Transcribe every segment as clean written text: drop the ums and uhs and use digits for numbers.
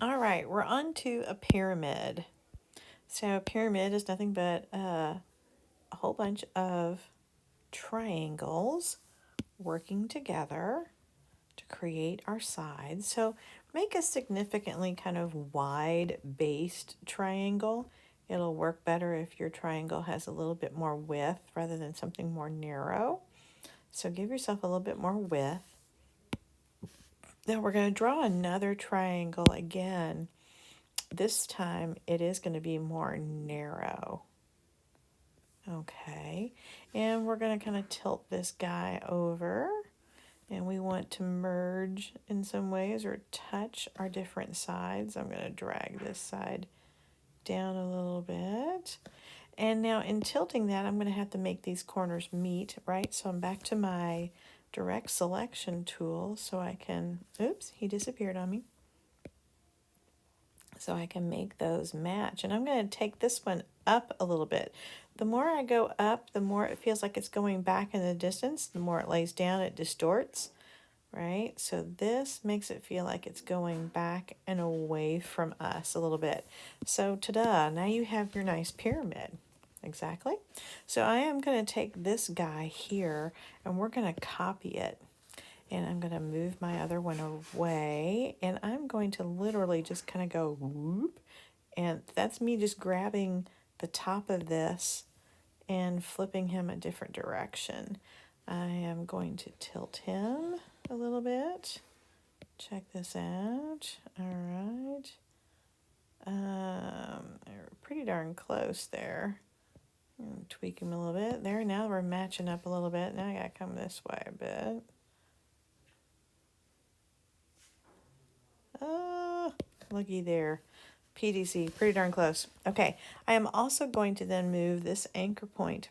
All right, we're on to a pyramid. So a pyramid is nothing but a whole bunch of triangles working together to create our sides. So make a significantly kind of wide based triangle. It'll work better if your triangle has a little bit more width rather than something more narrow. So give yourself a little bit more width. Then we're going to draw another triangle again. This time it is going to be more narrow. Okay, and we're going to kind of tilt this guy over, and we want to merge in some ways or touch our different sides. I'm going to drag this side down a little bit. And now in tilting that, I'm going to have to make these corners meet, right? So I'm back to my direct selection tool so I can, oops, he disappeared on me. So I can make those match. And I'm going to take this one up a little bit. The more I go up, the more it feels like it's going back in the distance. The more it lays down, it distorts, right? So this makes it feel like it's going back and away from us a little bit. So ta-da, now you have your nice pyramid. Exactly. So I am going to take this guy here and we're going to copy it. And I'm going to move my other one away. And I'm going to literally just kind of go whoop. And that's me just grabbing the top of this and flipping him a different direction. I am going to tilt him a little bit. Check this out. All right. They're pretty darn close there. Tweak him a little bit. There, now we're matching up a little bit. Now I gotta come this way a bit. Looky there. PDC, pretty darn close. Okay, I am also going to then move this anchor point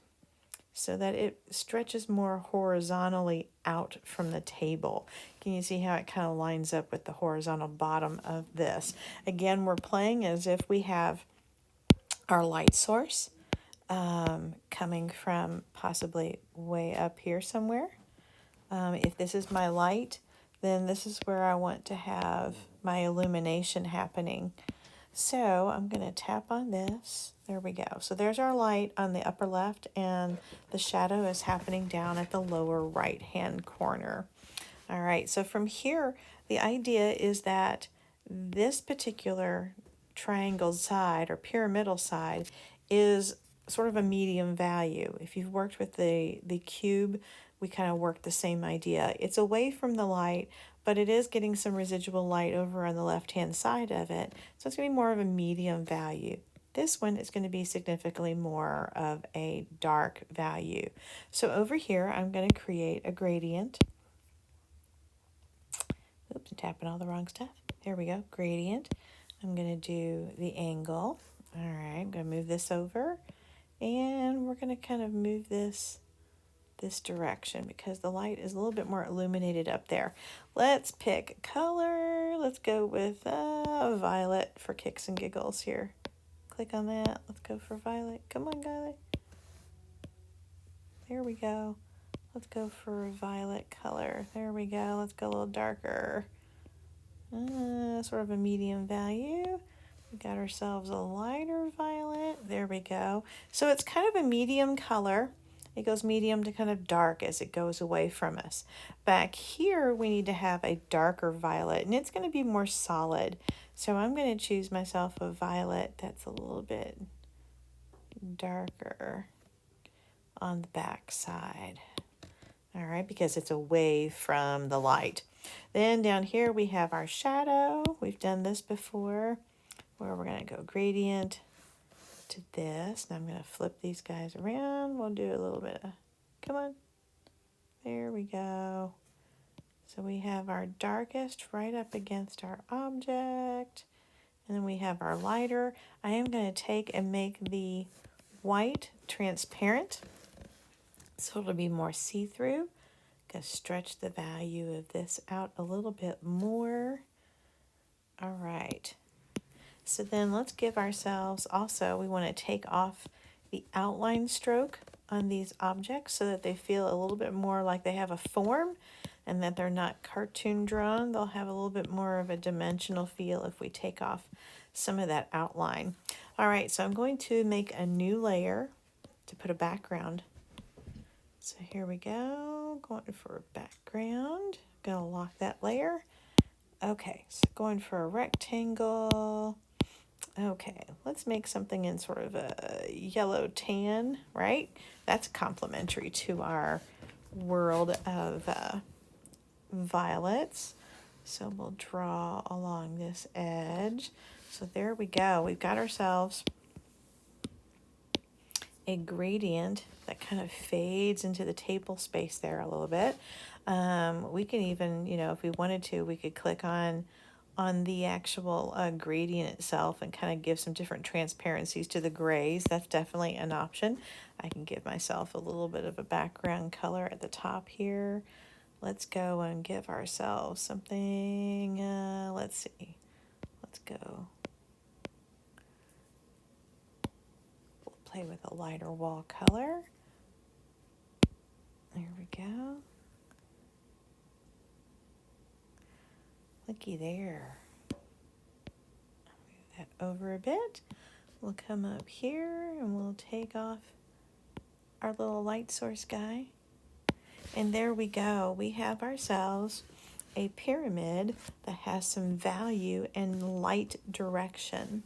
so that it stretches more horizontally out from the table. Can you see how it kind of lines up with the horizontal bottom of this? Again, we're playing as if we have our light source coming from possibly way up here somewhere. If this is my light, then this is where I want to have my illumination happening. So I'm going to tap on this. There we go. So there's our light on the upper left, and the shadow is happening down at the lower right hand corner. All right, so from here, the idea is that this particular triangle side or pyramidal side is sort of a medium value. If you've worked with the cube, we kind of work the same idea. It's away from the light, but it is getting some residual light over on the left-hand side of it. So it's going to be more of a medium value. This one is going to be significantly more of a dark value. So over here, I'm going to create a gradient. Oops, I'm tapping all the wrong stuff. There we go, gradient. I'm going to do the angle. All right, I'm going to move this over. And we're going to kind of move this direction because the light is a little bit more illuminated up there. Let's pick color. Let's go with violet for kicks and giggles here. Click on that. Let's go for violet. Come on, guys. There we go. Let's go for violet color. There we go. Let's go a little darker. Sort of a medium value. We got ourselves a lighter violet. There we go. So it's kind of a medium color. It goes medium to kind of dark as it goes away from us. Back here, we need to have a darker violet, and it's going to be more solid. So I'm going to choose myself a violet that's a little bit darker on the back side. All right, because it's away from the light. Then down here we have our shadow. We've done this before, where we're going to go gradient to this. And I'm going to flip these guys around. We'll do a little bit of, come on. There we go. So we have our darkest right up against our object. And then we have our lighter. I am going to take and make the white transparent, so it'll be more see-through. Gonna stretch the value of this out a little bit more. All right. So then let's give ourselves also, we want to take off the outline stroke on these objects so that they feel a little bit more like they have a form. and that they're not cartoon drawn. They'll have a little bit more of a dimensional feel if we take off some of that outline. All right, so I'm going to make a new layer to put a background. So here we go, going for a background. Gonna lock that layer. Okay, so going for a rectangle. Okay, let's make something in sort of a yellow tan, right? That's complementary to our world of violets. So we'll draw along this edge. So there we go. We've got ourselves a gradient that kind of fades into the table space there a little bit. We can even, if we wanted to, we could click on the actual gradient itself and kind of give some different transparencies to the grays. That's definitely an option. I can give myself a little bit of a background color at the top here. Let's go and give ourselves something, let's see, let's go. We'll play with a lighter wall color. There we go. Looky there. Move that over a bit. We'll come up here and we'll take off our little light source guy. And there we go. We have ourselves a pyramid that has some value and light direction.